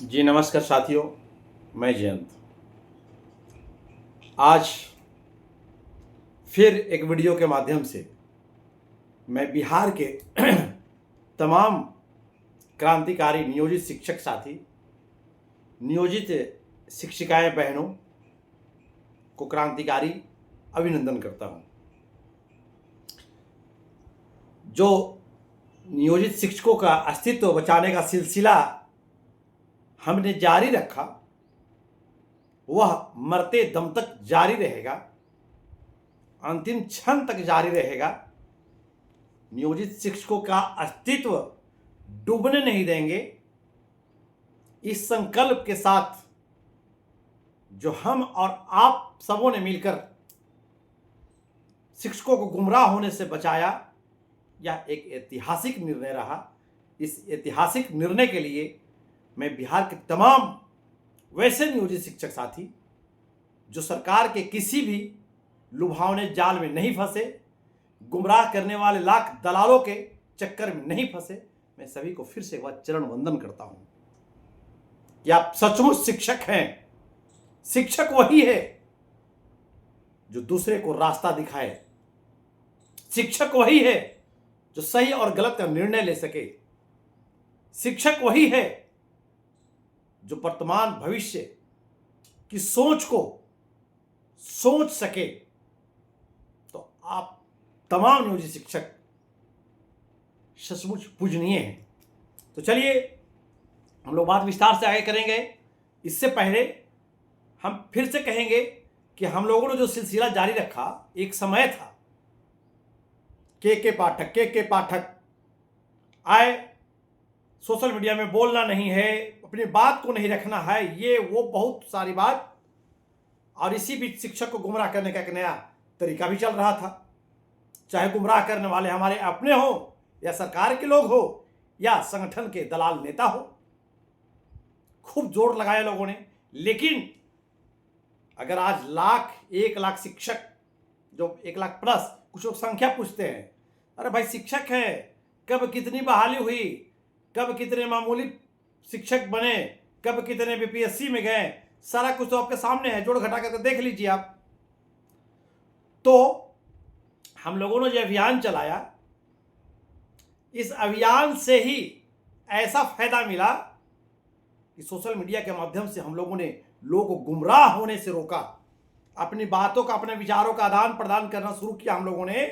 जी नमस्कार साथियों, मैं जयंत। आज फिर एक वीडियो के माध्यम से मैं बिहार के तमाम क्रांतिकारी नियोजित शिक्षक साथी, नियोजित शिक्षिकाएं बहनों को क्रांतिकारी अभिनंदन करता हूं। जो नियोजित शिक्षकों का अस्तित्व बचाने का सिलसिला हमने जारी रखा, वह मरते दम तक जारी रहेगा, अंतिम क्षण तक जारी रहेगा। नियोजित शिक्षकों का अस्तित्व डूबने नहीं देंगे। इस संकल्प के साथ जो हम और आप सबों ने मिलकर शिक्षकों को गुमराह होने से बचाया, यह एक ऐतिहासिक निर्णय रहा। इस ऐतिहासिक निर्णय के लिए मैं बिहार के तमाम वैसे नियोजित शिक्षक साथी जो सरकार के किसी भी लुभावने जाल में नहीं फंसे, गुमराह करने वाले लाख दलालों के चक्कर में नहीं फंसे, मैं सभी को फिर से एक बार चरण वंदन करता हूं कि आप सचमुच शिक्षक हैं। शिक्षक वही है जो दूसरे को रास्ता दिखाए। शिक्षक वही है जो सही और गलत का निर्णय ले सके। शिक्षक वही है जो वर्तमान भविष्य की सोच को सोच सके। तो आप तमाम नियोजित शिक्षक सचमुच पूजनीय हैं। तो चलिए हम लोग बात विस्तार से आगे करेंगे। इससे पहले हम फिर से कहेंगे कि हम लोगों ने जो सिलसिला जारी रखा, एक समय था के पाठक आए, सोशल मीडिया में बोलना नहीं है, अपनी बात को नहीं रखना है, ये वो बहुत सारी बात, और इसी बीच शिक्षक को गुमराह करने का एक नया तरीका भी चल रहा था। चाहे गुमराह करने वाले हमारे अपने हो या सरकार के लोग हो या संगठन के दलाल नेता हो, खूब जोर लगाया लोगों ने। लेकिन अगर आज एक लाख शिक्षक, जो 1 लाख प्लस, कुछ लोग संख्या पूछते हैं, अरे भाई शिक्षक है, कब कितनी बहाली हुई, कब कितने मामूली शिक्षक बने, कब कितने बीपीएससी में गए, सारा कुछ तो आपके सामने है, जोड़ घटा करके देख लीजिए आप। तो हम लोगों ने जो अभियान चलाया, इस अभियान से ही ऐसा फायदा मिला कि सोशल मीडिया के माध्यम से हम लोगों ने लोगों को गुमराह होने से रोका, अपनी बातों का, अपने विचारों का आदान प्रदान करना शुरू किया हम लोगों ने।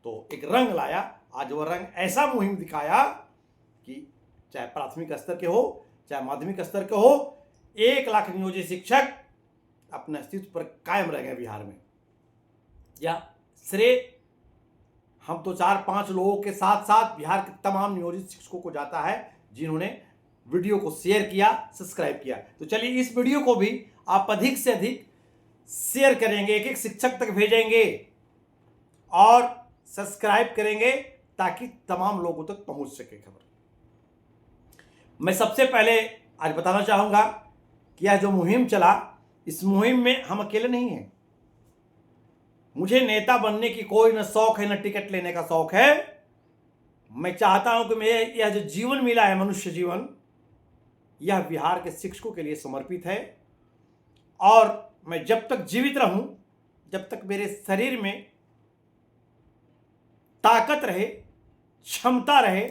तो एक रंग लाया। आज वह रंग ऐसा मुहिम दिखाया कि चाहे प्राथमिक स्तर के हो, चाहे माध्यमिक स्तर के हो, 1 लाख नियोजित शिक्षक अपने अस्तित्व पर कायम रह गए बिहार में। या श्रेय हम तो 4-5 लोगों के साथ साथ बिहार के तमाम नियोजित शिक्षकों को जाता है, जिन्होंने वीडियो को शेयर किया, सब्सक्राइब किया। तो चलिए इस वीडियो को भी आप अधिक से अधिक शेयर करेंगे, एक शिक्षक तक भेजेंगे और सब्सक्राइब करेंगे, ताकि तमाम लोगों तक पहुंच सके खबर। मैं सबसे पहले आज बताना चाहूंगा कि यह जो मुहिम चला, इस मुहिम में हम अकेले नहीं हैं। मुझे नेता बनने की कोई न शौक है, न टिकट लेने का शौक है। मैं चाहता हूं कि मैं यह जो जीवन मिला है, मनुष्य जीवन, यह बिहार के शिक्षकों के लिए समर्पित है। और मैं जब तक जीवित रहूं, जब तक मेरे शरीर में ताकत रहे, क्षमता रहे,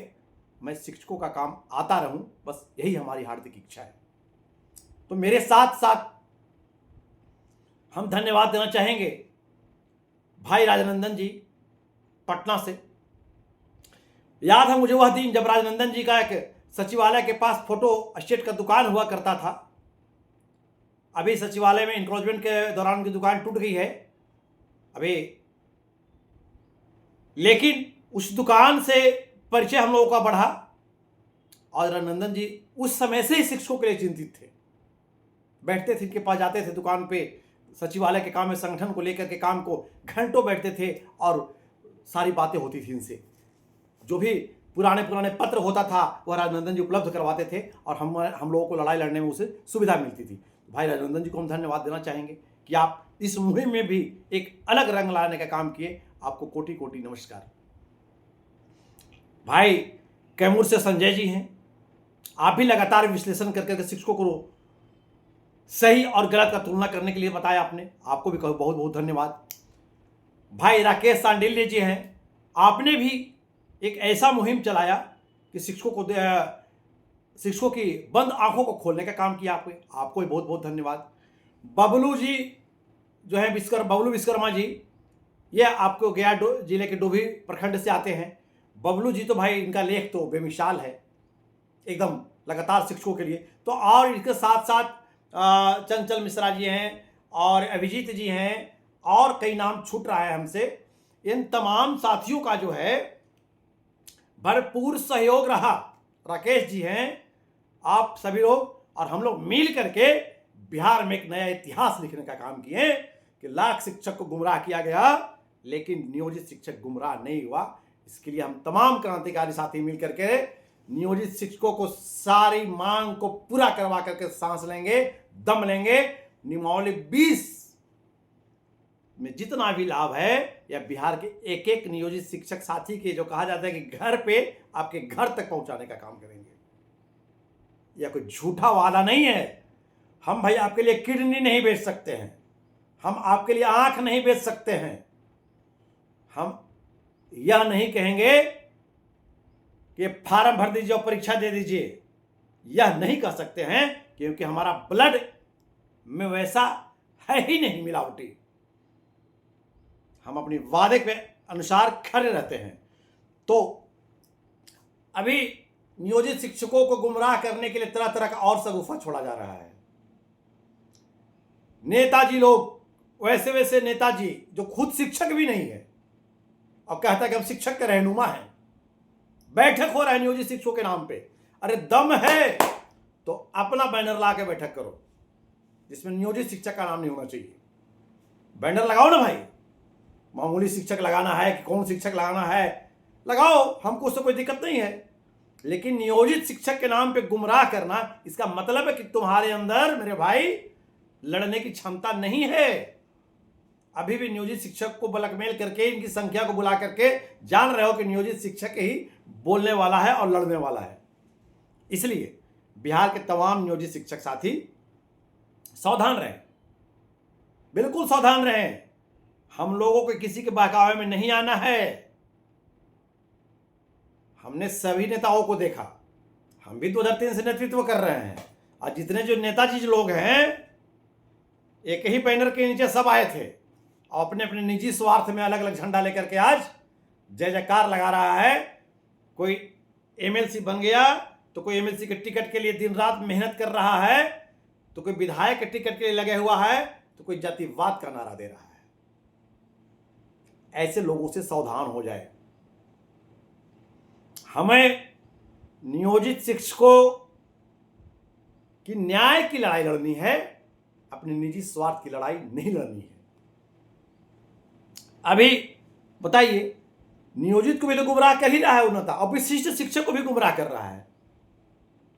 मैं शिक्षकों का काम आता रहूं। बस यही हमारी हार्दिक इच्छा है। तो मेरे साथ साथ हम धन्यवाद देना चाहेंगे भाई राजनंदन जी, पटना से। याद है मुझे वह दिन जब राजनंदन जी का एक सचिवालय के पास फोटो स्टेट का दुकान हुआ करता था। अभी सचिवालय में इंक्रोचमेंट के दौरान उनकी दुकान टूट गई है अभी, लेकिन उस दुकान से परिचय हम लोगों का बढ़ा। और राजनंदन जी उस समय से ही शिक्षकों के लिए चिंतित थे। बैठते थे, इनके पास जाते थे दुकान पे, सचिवालय के काम में, संगठन को लेकर के काम को, घंटों बैठते थे और सारी बातें होती थी इनसे। जो भी पुराने पत्र होता था वह राजनंदन जी उपलब्ध करवाते थे और हम लोगों को लड़ाई लड़ने में उसे सुविधा मिलती थी। भाई राजनंदन जी को हम धन्यवाद देना चाहेंगे कि आप इस मुहिम में भी एक अलग रंग लाने का काम किए। आपको कोटि कोटि नमस्कार। भाई कैमूर से संजय जी हैं आप भी लगातार विश्लेषण कर करके शिक्षकों को सही और गलत का तुलना करने के लिए बताया आपने, आपको भी कहो बहुत बहुत धन्यवाद। भाई राकेश सांडिल्य जी हैं, आपने भी एक ऐसा मुहिम चलाया कि शिक्षकों की बंद आंखों को खोलने का काम किया आपको भी बहुत बहुत धन्यवाद। बबलू जी जो है बबलू विश्वकर्मा जी, ये आपको गया जिले के डोभी प्रखंड से आते हैं। बबलू जी तो भाई इनका लेख तो बेमिसाल है एकदम, लगातार शिक्षकों के लिए। तो और इसके साथ साथ चंचल मिश्रा जी हैं और अभिजीत जी हैं और कई नाम छूट रहा है हमसे। इन तमाम साथियों का जो है भरपूर सहयोग रहा। राकेश जी हैं, आप सभी लोग और हम लोग मिल करके बिहार में एक नया इतिहास लिखने का काम किए कि लाख शिक्षक को गुमराह किया गया लेकिन नियोजित शिक्षक गुमराह नहीं हुआ। इसके लिए हम तमाम क्रांतिकारी साथी मिल करके नियोजित शिक्षकों को सारी मांग को पूरा करवा करके सांस लेंगे, दम लेंगे। नियमावली 20 में जितना भी लाभ है या बिहार के एक एक नियोजित शिक्षक साथी के जो कहा जाता है कि घर पे आपके घर तक पहुंचाने का काम करेंगे। यह कोई झूठा वादा नहीं है। हम भाई आपके लिए किडनी नहीं बेच सकते हैं, हम आपके लिए आंख नहीं बेच सकते हैं, हम यह नहीं कहेंगे कि फार्म भर दीजिए और परीक्षा दे दीजिए, यह नहीं कर सकते हैं क्योंकि हमारा ब्लड में वैसा है ही नहीं मिलावटी। हम अपनी वादे के अनुसार खड़े रहते हैं। तो अभी नियोजित शिक्षकों को गुमराह करने के लिए तरह तरह का और सगुफा छोड़ा जा रहा है। नेताजी लोग, वैसे वैसे नेताजी जो खुद शिक्षक भी नहीं है और कहता है कि हम शिक्षक के रहनुमा हैं, बैठक हो रहा है नियोजित शिक्षकों के नाम पे। अरे दम है तो अपना बैनर ला के बैठक करो जिसमें नियोजित शिक्षक का नाम नहीं होना चाहिए। बैनर लगाओ ना भाई, मामूली शिक्षक लगाना है कि कौन शिक्षक लगाना है लगाओ, हमको उससे कोई दिक्कत नहीं है। लेकिन नियोजित शिक्षक के नाम पे गुमराह करना, इसका मतलब है कि तुम्हारे अंदर मेरे भाई लड़ने की क्षमता नहीं है। अभी भी नियोजित शिक्षक को ब्लैकमेल करके इनकी संख्या को बुला करके जान रहे हो कि नियोजित शिक्षक ही बोलने वाला है और लड़ने वाला है। इसलिए बिहार के तमाम नियोजित शिक्षक साथी सावधान रहें, बिल्कुल सावधान रहें। हम लोगों को किसी के बहकावे में नहीं आना है। हमने सभी नेताओं को देखा, हम भी 2003 से नेतृत्व कर रहे हैं और जितने जो नेताजी लोग हैं एक ही बैनर के नीचे सब आए थे और अपने अपने निजी स्वार्थ में अलग अलग झंडा लेकर के आज जय जयकार लगा रहा है। कोई एमएलसी बन गया तो कोई एमएलसी के टिकट के लिए दिन रात मेहनत कर रहा है, तो कोई विधायक के टिकट के लिए लगे हुआ है, तो कोई जातिवाद का नारा दे रहा है। ऐसे लोगों से सावधान हो जाए। हमें नियोजित शिक्षकों की न्याय की लड़ाई लड़नी है, अपने निजी स्वार्थ की लड़ाई नहीं लड़नी है। अभी बताइए, नियोजित को भी तो गुमराह कर ही रहा है उन्नता, और विशिष्ट शिक्षक को भी गुमराह कर रहा है।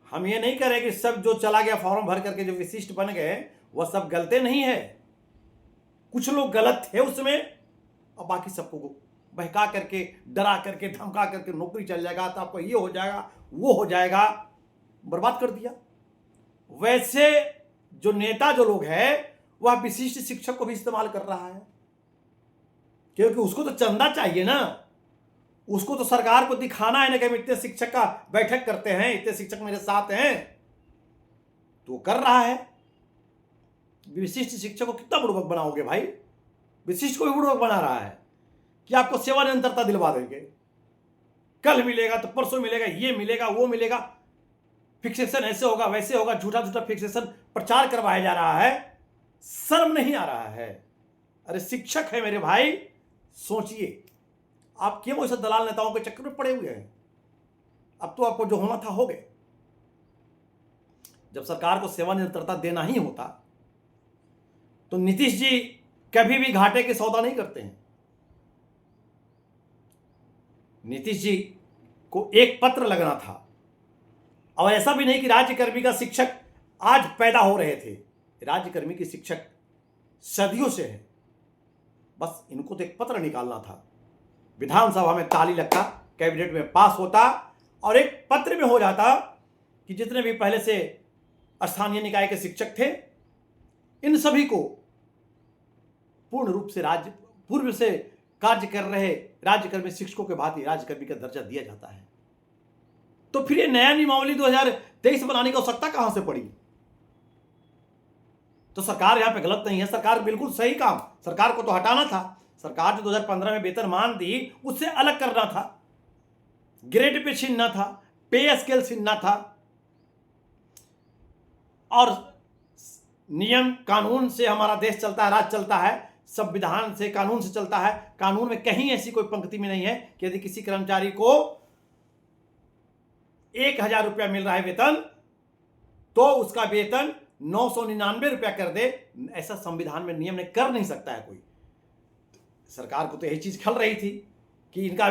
हम ये नहीं कह रहे कि सब जो चला गया फॉर्म भर करके जो विशिष्ट बन गए वह सब गलते नहीं है। कुछ लोग गलत थे उसमें और बाकी सबको बहका करके, डरा करके, धमका करके नौकरी चल जाएगा तो आपको ये हो जाएगा, वो हो जाएगा, बर्बाद कर दिया। वैसे जो नेता जो लोग हैं वह विशिष्ट शिक्षक को भी इस्तेमाल कर रहा है, क्योंकि उसको तो चंदा चाहिए ना, उसको तो सरकार को दिखाना है ना कि हम इतने शिक्षक का बैठक करते हैं, इतने शिक्षक मेरे साथ हैं, तो कर रहा है। विशिष्ट शिक्षक को कितना बुड़बक बनाओगे भाई? विशिष्ट को भी बुड़बक बना रहा है कि आपको सेवा निरंतरता दिलवा देंगे, कल मिलेगा तो परसों मिलेगा, ये मिलेगा वो मिलेगा, फिक्सेशन ऐसे होगा वैसे होगा, झूठा झूठा फिक्सेशन प्रचार करवाया जा रहा है। शर्म नहीं आ रहा है? अरे शिक्षक है मेरे भाई, सोचिए आप क्यों ऐसे दलाल नेताओं के चक्कर में पड़े हुए हैं? अब तो आपको जो होना था हो गए। जब सरकार को सेवा निरंतरता देना ही होता तो नीतीश जी कभी भी घाटे के सौदा नहीं करते हैं। नीतीश जी को एक पत्र लगना था, और ऐसा भी नहीं कि राज्यकर्मी का शिक्षक आज पैदा हो रहे थे। राज्यकर्मी के शिक्षक सदियों से है, बस इनको तो एक पत्र निकालना था, विधानसभा में ताली लगता, कैबिनेट में पास होता और एक पत्र में हो जाता कि जितने भी पहले से स्थानीय निकाय के शिक्षक थे, इन सभी को पूर्ण रूप से पूर्व से कार्य कर रहे राज्यकर्मी शिक्षकों के भांति राज्यकर्मी का दर्जा दिया जाता है। तो फिर ये नया नियमावली 2023 बनाने की आवश्यकता कहां से पड़ी? तो सरकार यहां पे गलत नहीं है, सरकार बिल्कुल सही काम, सरकार को तो हटाना था। सरकार जो 2015 में वेतनमान दी उससे अलग करना था, ग्रेड पे छीनना था, पे स्केल छीनना था, और नियम कानून से हमारा देश चलता है, राज्य चलता है, संविधान से कानून से चलता है। कानून में कहीं ऐसी कोई पंक्ति में नहीं है कि यदि किसी कर्मचारी को 1000 रुपया मिल रहा है वेतन तो उसका वेतन 999 रुपया कर दे, ऐसा संविधान में नियम ने कर नहीं सकता है कोई। सरकार को तो यही चीज खल रही थी कि इनका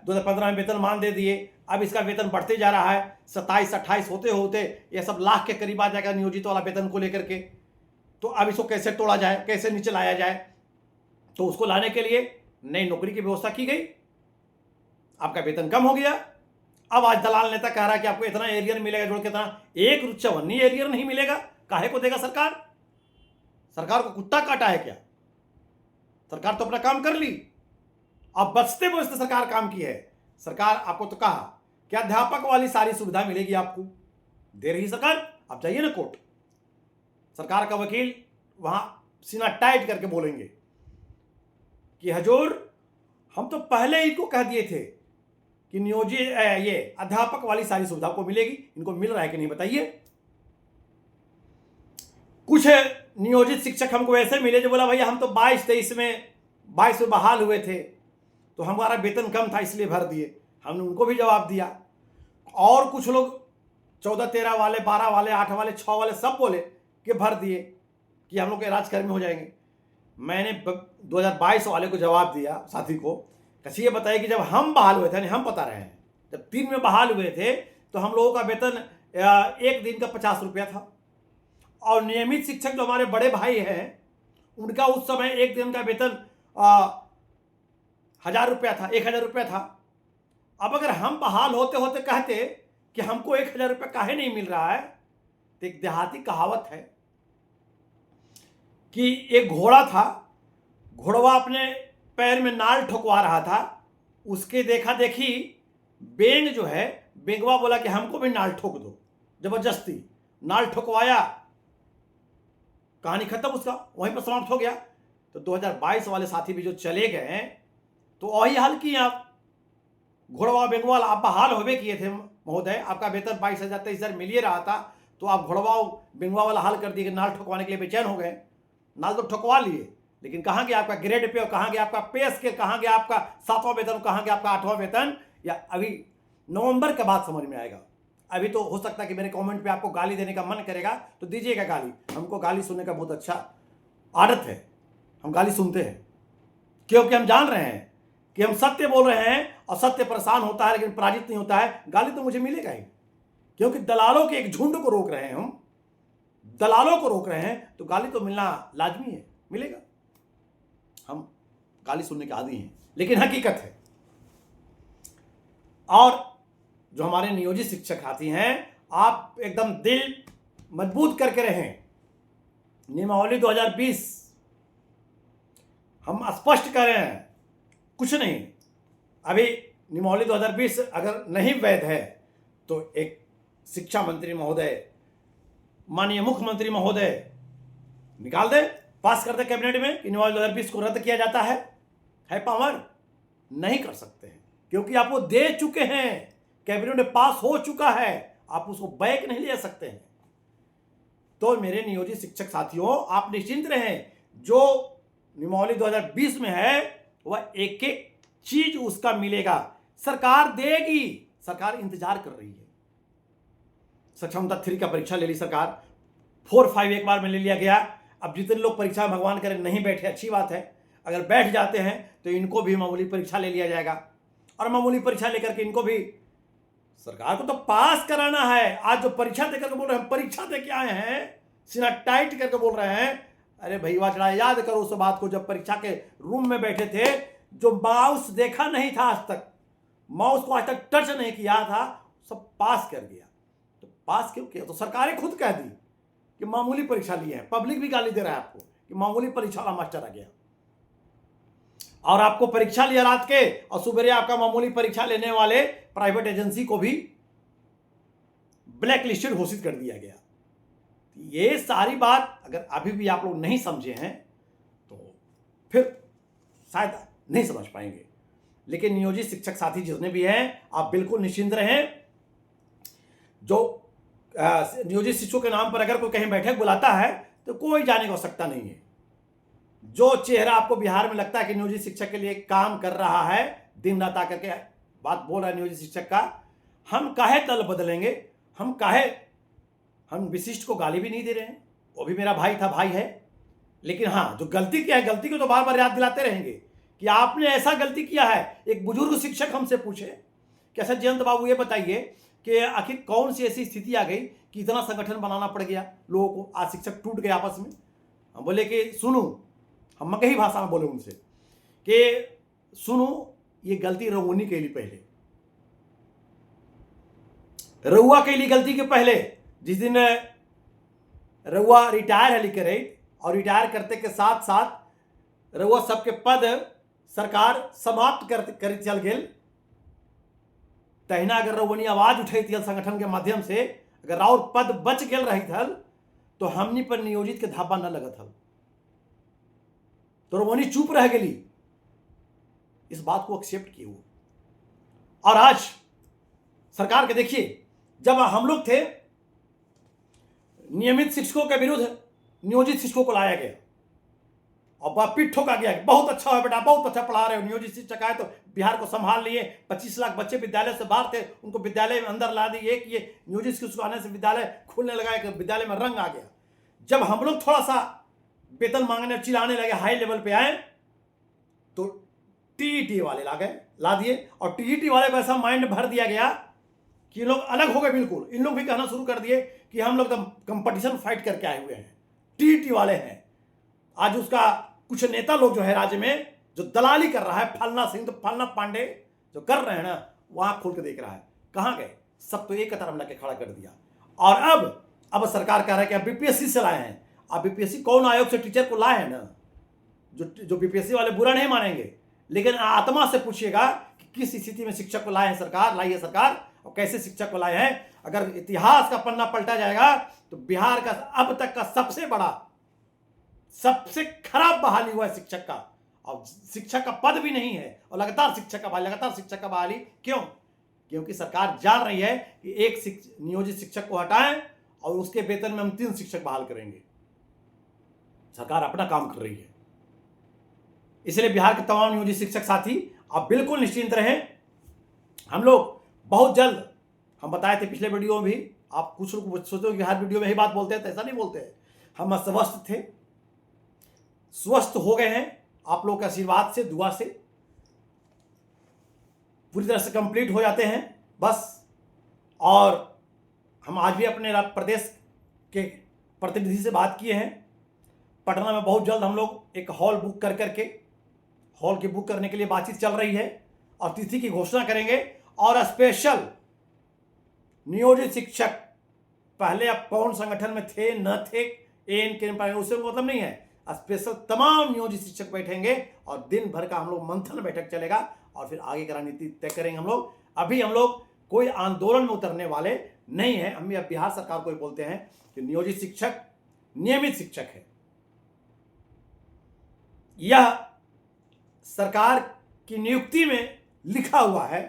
2015 में वेतन मान दे दिए, अब इसका वेतन बढ़ते जा रहा है, 27-28 होते होते यह सब लाख के करीब आ जाएगा नियोजित वाला वेतन को लेकर के। तो अब इसको कैसे तोड़ा जाए, कैसे नीचे लाया जाए? तो उसको लाने के लिए नई नौकरी की व्यवस्था की गई, आपका वेतन कम हो गया। अब आज दलाल नेता कह रहा है कि आपको इतना एरियर मिलेगा, जोड़ के इतना, एक चवन्नी एरियर नहीं मिलेगा, काहे को देगा सरकार? सरकार को कुत्ता काटा है क्या? सरकार तो अपना काम कर ली, अब बचते बचते सरकार काम की है। सरकार आपको तो कहा कि अध्यापक वाली सारी सुविधा मिलेगी, आपको दे रही सरकार। आप जाइए ना कोर्ट, सरकार का वकील वहां सीना टाइट करके बोलेंगे कि हजूर हम तो पहले ही को कह दिए थे कि नियोजित ये अध्यापक वाली सारी सुविधा को मिलेगी, इनको मिल रहा है कि नहीं बताइए? कुछ नियोजित शिक्षक हमको ऐसे मिले जो बोला भैया हम तो 22-23 में बहाल हुए थे, तो हमारा वेतन कम था इसलिए भर दिए। हमने उनको भी जवाब दिया। और कुछ लोग 14-13 वाले, 12 वाले, 8 वाले, 6 वाले सब बोले कि भर दिए कि हम लोग के राजकर्मी हो जाएंगे। मैंने 2022 वाले को जवाब दिया, साथी को, कैसे ये बताइए कि जब हम बहाल हुए थे, यानी हम बता रहे हैं, जब 3 में बहाल हुए थे तो हम लोगों का वेतन एक दिन का 50 रुपया था, और नियमित शिक्षक जो हमारे बड़े भाई हैं उनका उस समय एक दिन का वेतन 1000 रुपया था, 1000 रुपया था। अब अगर हम बहाल होते होते कहते कि हमको 1000 रुपया काहे नहीं मिल रहा है, तो एक देहाती कहावत है कि एक घोड़ा था, घोड़वा अपने पैर में नाल ठोकवा रहा था, उसके देखा देखी बेंग जो है, बेंगवा बोला कि हमको भी नाल ठोक दो, जबरदस्ती नाल ठोकवाया, कहानी खत्म, उसका वहीं पर समाप्त हो गया। तो 2022 वाले साथी भी जो चले गए तो वही हाल किए आप, घोड़वा बेंगवा आप बहाल होवे किए थे महोदय, आपका वेतन 22,000 23,000 मिल ही रहा था, तो आप घोड़वा बेंगवा वाला हाल कर दिए कि नाल ठोकवाने के लिए बेचैन हो गए। नाल तो ठोकवा लिए, लेकिन कहाँ गया आपका ग्रेड पे, और कहाँ गया आपका पे स्केल, कहाँ गया आपका 7वां वेतन, कहाँ गया आपका 8वां वेतन? या अभी नवंबर के बाद समझ में आएगा। अभी तो हो सकता है कि मेरे कमेंट पे आपको गाली देने का मन करेगा तो दीजिएगा गाली, हमको गाली सुनने का बहुत अच्छा आदत है, हम गाली सुनते हैं, क्योंकि हम जान रहे हैं कि हम सत्य बोल रहे हैं और सत्य परेशान होता है लेकिन पराजित नहीं होता है। गाली तो मुझे मिलेगा ही, क्योंकि दलालों के एक झुंड को रोक रहे हैं हम, दलालों को रोक रहे हैं, तो गाली तो मिलना लाजमी है, मिलेगा। हम गाली सुनने के आदी हैं, लेकिन हकीकत है। और जो हमारे नियोजित शिक्षक साथी हैं, आप एकदम दिल मजबूत करके रहें। नियमावली 2020 हम स्पष्ट कर रहे हैं, कुछ नहीं, अभी नियमावली 2020 अगर नहीं वैध है तो एक शिक्षा मंत्री महोदय, माननीय मुख्यमंत्री महोदय निकाल दे, पास कर दे कैबिनेट में कि नियमावली 2020 को रद्द किया जाता है पावर? नहीं कर सकते हैं, क्योंकि आप वो दे चुके हैं, कैबिनेट में पास हो चुका है, आप उसको बैक नहीं ले सकते हैं। तो मेरे नियोजित शिक्षक साथियों, आप निश्चिंत रहें, जो नियमावली 2020 में है वह एक एक चीज उसका मिलेगा, सरकार देगी, सरकार इंतजार कर रही है। सक्षमता 3 का परीक्षा ले ली सरकार, 4-5 एक बार में ले लिया गया। अब जितने लोग परीक्षा भगवान करे नहीं बैठे, अच्छी बात है, अगर बैठ जाते हैं तो इनको भी मामूली परीक्षा ले लिया जाएगा, और मामूली परीक्षा लेकर के इनको भी, सरकार को तो पास कराना है। आज जो परीक्षा देकर के बोल रहे हैं, परीक्षा दे के आए हैं, सीना टाइट करके बोल रहे हैं, अरे भैया चढ़ा, याद करो उस बात को जब परीक्षा के रूम में बैठे थे, जो माउस देखा नहीं था आज तक, माउस को आज तक टच नहीं किया था, सब पास कर दिया। तो पास क्यों किया? तो सरकारें खुद कह दी कि मामूली परीक्षा लिए हैं। पब्लिक भी गाली दे रहा है आपको कि मामूली परीक्षा वाला मास्टर आ गया, और आपको परीक्षा लिया रात के और सुबह आपका मामूली परीक्षा लेने वाले प्राइवेट एजेंसी को भी ब्लैक लिस्टेड घोषित कर दिया गया। ये सारी बात अगर अभी भी आप लोग नहीं समझे हैं तो फिर शायद नहीं समझ पाएंगे। लेकिन नियोजित शिक्षक साथी जितने भी हैं, आप बिल्कुल निश्चिंत रहें। जो नियोजित शिक्षकों के नाम पर अगर कोई कहीं बैठक बुलाता है तो कोई जाने की आवश्यकता नहीं है। जो चेहरा आपको बिहार में लगता है कि नियोजित शिक्षक के लिए काम कर रहा है, दिन रात आकर के बात बोल रहा है नियोजित शिक्षक का, हम काहे दल बदलेंगे, हम विशिष्ट को गाली भी नहीं दे रहे हैं, वो भी मेरा भाई था, भाई है। लेकिन हाँ, जो गलती किया है, गलती को तो बार बार याद दिलाते रहेंगे कि आपने ऐसा गलती किया है। एक बुजुर्ग शिक्षक हमसे पूछे कि अच्छा जयंत बाबू, ये बताइए कि आखिर कौन सी ऐसी स्थिति आ गई कि इतना संगठन बनाना पड़ गया लोगों को, आज शिक्षक टूट गए आपस में। हम बोले कि सुनो, हम मकई भाषा में बोले उनसे कि सुनो, ये गलती रउनी के लिए पहले, रउआ के लिए गलती के पहले, जिस दिन रउआ रिटायर है लिखे रही, और रिटायर करते के साथ साथ रउआ सबके पद सरकार समाप्त कर चल गेल, तहिना अगर रउनी आवाज उठाई थी संगठन के माध्यम से, अगर और पद बच गेल रही थल तो हमनी पर नियोजित के धाबा न लगत हल, तो रउनी चुप रह गई, इस बात को एक्सेप्ट किए वो। और आज सरकार के देखिए, जब हम लोग थे, नियमित शिक्षकों के विरुद्ध नियोजित शिक्षकों को लाया गया और पिट ठोका गया, बहुत अच्छा है बेटा, बहुत अच्छा पढ़ा रहे हो, नियोजित शिक्षक आए तो बिहार को संभाल लिए। 25 लाख बच्चे विद्यालय से बाहर थे, उनको विद्यालय में अंदर ला दिए कि ये नियोजित शिक्षक आने से विद्यालय खुलने लगा, कि विद्यालय में रंग आ गया। जब हम लोग थोड़ा सा वेतन मांगने चिल्लाने लगे, हाई लेवल पे आए, तो टीईटी वाले ला दिए, और टीईटी वाले को ऐसा माइंड भर दिया गया कि लोग अलग हो गए बिल्कुल। इन लोग भी कहना शुरू कर दिए कि हम लोग कंपटीशन फाइट करके आए हुए हैं, टीईटी वाले हैं। आज उसका कुछ नेता लोग जो है राज्य में, जो दलाली कर रहा है, फलना सिंह तो फलना पांडे जो कर रहे हैं ना, वहां खोल के देख रहा है, कहां गए सब, तो एक कतार में लाके खड़ा कर दिया। और अब सरकार कह रहा है कि अब बीपीएससी से लाए हैं। अब बीपीएससी कौन आयोग से टीचर को लाए हैं ना, जो बीपीएससी वाले बुरा नहीं मानेंगे, लेकिन आत्मा से पूछिएगा कि किस स्थिति में शिक्षक को लाए हैं सरकार, लाई है सरकार, और कैसे शिक्षक को लाए हैं। अगर इतिहास का पन्ना पलटा जाएगा तो बिहार का अब तक का सबसे बड़ा, सबसे खराब बहाली हुआ है शिक्षक का, और शिक्षक का पद भी नहीं है, और लगातार शिक्षक का बहाली। क्यों? क्योंकि सरकार जान रही है कि एक नियोजित शिक्षक को हटाएं और उसके वेतन में हम 3 शिक्षक बहाल करेंगे। सरकार अपना काम कर रही है। इसलिए बिहार के तमाम नियोजित शिक्षक साथी आप बिल्कुल निश्चिंत रहें। हम लोग बहुत जल्द, हम बताए थे पिछले वीडियो में भी, आप कुछ लोग सोचो कि हर वीडियो में यही बात बोलते हैं, तो ऐसा नहीं बोलते हैं। हम अस्वस्थ थे, स्वस्थ हो गए हैं आप लोग के आशीर्वाद से, दुआ से, पूरी तरह से कंप्लीट हो जाते हैं बस। और हम आज भी अपने प्रदेश के प्रतिनिधि से बात किए हैं। पटना में बहुत जल्द हम लोग एक हॉल बुक करके हॉल की बुक करने के लिए बातचीत चल रही है, और तिथि की घोषणा करेंगे। और स्पेशल नियोजित शिक्षक, पहले आप कौन संगठन में थे न थे, एन के उससे मतलब नहीं है, स्पेशल तमाम नियोजित शिक्षक बैठेंगे और दिन भर का हम लोग मंथन बैठक चलेगा, और फिर आगे की रणनीति तय करेंगे हम लोग। अभी हम लोग कोई आंदोलन में उतरने वाले नहीं है। हम अब बिहार सरकार को बोलते हैं कि नियोजित शिक्षक नियमित शिक्षक है। यह सरकार की नियुक्ति में लिखा हुआ है,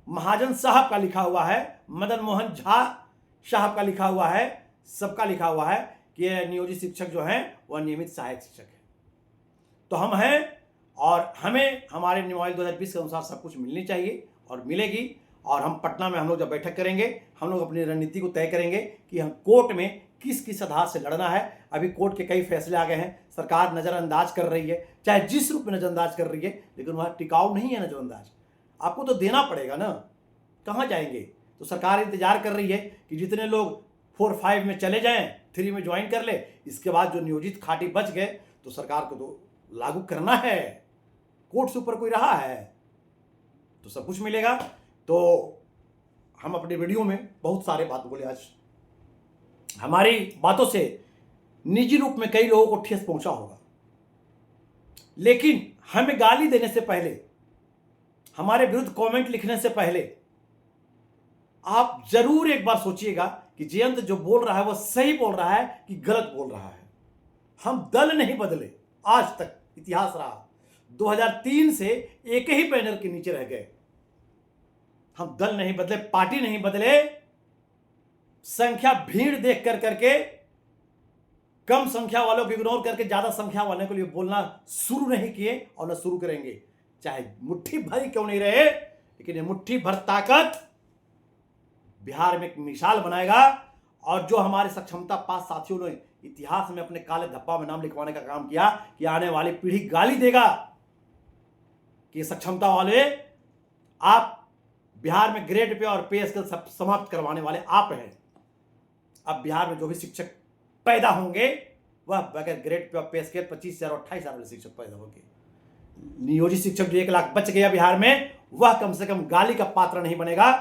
महाजन साहब का लिखा हुआ है, मदन मोहन झा साहब का लिखा हुआ है, सबका लिखा हुआ है कि नियोजित शिक्षक जो हैं वह नियमित सहायक शिक्षक है। तो हम हैं, और हमें हमारे नियमावली 2020 के अनुसार सब कुछ मिलनी चाहिए, और मिलेगी। और हम पटना में हम लोग जब बैठक करेंगे, हम लोग अपनी रणनीति को तय करेंगे कि हम कोर्ट में किस किस आधार से लड़ना है। अभी कोर्ट के कई फैसले आ गए हैं, सरकार नज़रअंदाज कर रही है, चाहे जिस रूप में नज़रअंदाज कर रही है, लेकिन वह टिकाऊ नहीं है नज़रअंदाज। आपको तो देना पड़ेगा ना, कहाँ जाएंगे। तो सरकार इंतजार कर रही है कि जितने लोग 4-5 में चले जाएं, 3 में ज्वाइन कर ले, इसके बाद जो नियोजित खाटी बच गए तो सरकार को तो लागू करना है। कोर्ट से ऊपर कोई रहा है तो सब कुछ मिलेगा। तो हम अपने वीडियो में बहुत सारे बात बोले आज। हमारी बातों से निजी रूप में कई लोगों को ठेस पहुंचा होगा, लेकिन हमें गाली देने से पहले, हमारे विरुद्ध कमेंट लिखने से पहले आप जरूर एक बार सोचिएगा कि जयंत जो बोल रहा है वह सही बोल रहा है कि गलत बोल रहा है। हम दल नहीं बदले, आज तक इतिहास रहा, 2003 से एक ही बैनर के नीचे रह गए। हम दल नहीं बदले, पार्टी नहीं बदले, संख्या भीड़ देख कर करके कम संख्या वालों को इग्नोर करके ज्यादा संख्या वालों के लिए बोलना शुरू नहीं किए और न शुरू करेंगे। चाहे मुट्ठी भर क्यों नहीं रहे, लेकिन ये मुट्ठी भर ताकत बिहार में एक मिसाल बनाएगा। और जो हमारे सक्षमता पास साथियों ने इतिहास में अपने काले धब्बा में नाम लिखवाने का काम किया कि आने वाली पीढ़ी गाली देगा कि सक्षमता वाले आप बिहार में ग्रेड पे और पे स्केल समाप्त करवाने वाले आप हैं। अब बिहार में जो भी शिक्षक पैदा होंगे वह बगैर ग्रेड पे और पे स्केल 25,000 और 28,000 वाले शिक्षक पैदा होंगे। नियोजित शिक्षक जो 1 लाख बच गया बिहार में, वह कम से कम गाली का पात्र नहीं बनेगा,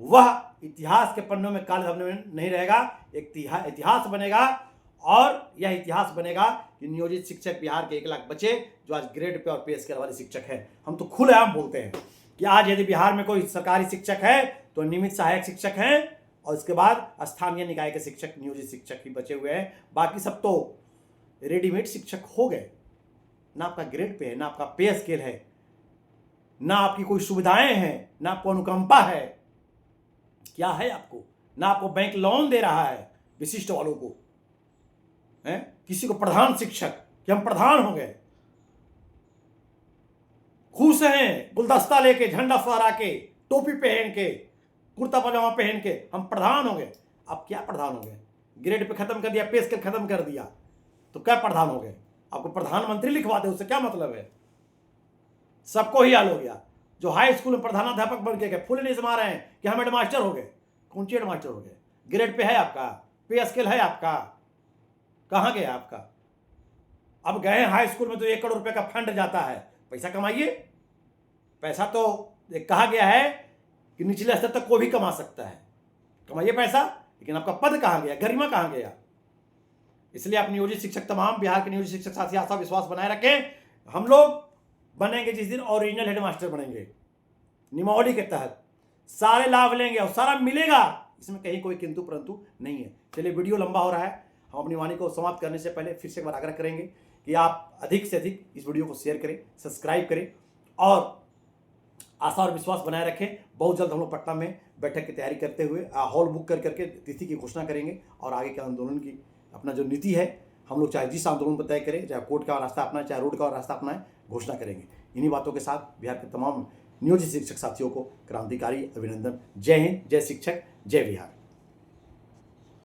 वह इतिहास के पन्नों में काले धब्बे में नहीं रहेगा, एक इतिहास बनेगा। और यह इतिहास बनेगा कि नियोजित शिक्षक बिहार के 1 लाख बचे जो आज ग्रेड पे और पे स्केल वाले शिक्षक हैं। हम तो खुलेआम बोलते हैं कि आज यदि बिहार में कोई सरकारी शिक्षक है तो नियमित सहायक शिक्षक हैं, और इसके बाद स्थानीय निकाय के शिक्षक, नियोजित शिक्षक ही बचे हुए हैं। बाकी सब तो रेडीमेड शिक्षक हो गए। ना आपका ग्रेड पे है, ना आपका पे स्केल है, ना आपकी कोई सुविधाएं हैं, ना आपको अनुकंपा है, क्या है आपको? ना आपको बैंक लोन दे रहा है विशिष्ट वालों को, है किसी को प्रधान शिक्षक कि हम प्रधान हो गए, खुश हैं गुलदस्ता लेके, झंडा फहरा के, टोपी पहन के, कुर्ता पजामा पहन के हम प्रधान हो गए। अब क्या प्रधान हो गए? ग्रेड पे खत्म कर दिया, पे स्केल खत्म कर दिया, तो क्या प्रधान हो गए? आपको प्रधानमंत्री लिखवा दे, उससे क्या मतलब है? सबको ही हाल हो गया। जो हाई स्कूल में प्रधानाध्यापक बन के गए फुल नहीं समा रहे हैं कि हम हेडमास्टर हो गए। कौन सी हेडमास्टर हो गए? ग्रेड पे है आपका, पे स्केल है आपका, कहाँ गया आपका? अब गए हाई स्कूल में तो 1 करोड़ रुपए का फंड जाता है, पैसा कमाइए। पैसा तो कहा गया है कि निचले स्तर तक कोई भी कमा सकता है, कमाइए पैसा, लेकिन आपका पद कहाँ गया, गरिमा कहाँ गया? इसलिए आप नियोजित शिक्षक, तमाम बिहार के नियोजित शिक्षक साथी आशा विश्वास बनाए रखें। हम लोग बनेंगे जिस दिन ओरिजिनल हेडमास्टर बनेंगे, नियमावली के तहत सारे लाभ लेंगे और सारा मिलेगा, इसमें कहीं कोई किंतु परंतु नहीं है। चलिए वीडियो लंबा हो रहा है, हम अपनी वाणी को समाप्त करने से पहले फिर से एक बार आग्रह करेंगे कि आप अधिक से अधिक इस वीडियो को शेयर करें, सब्सक्राइब करें और आशा और विश्वास बनाए रखें। बहुत जल्द हम लोग पटना में बैठक की तैयारी करते हुए हॉल बुक कर करके तिथि की घोषणा करेंगे और आगे के आंदोलन की अपना जो नीति है हम लोग चाहे जिस आंदोलन पर तय करें, चाहे कोर्ट का रास्ता अपनाएं, चाहे रोड का रास्ता अपनाएं, घोषणा करेंगे। इन्हीं बातों के साथ बिहार के तमाम नियोजित शिक्षक साथियों को क्रांतिकारी अभिनंदन। जय हिंद, जय शिक्षक, जय बिहार।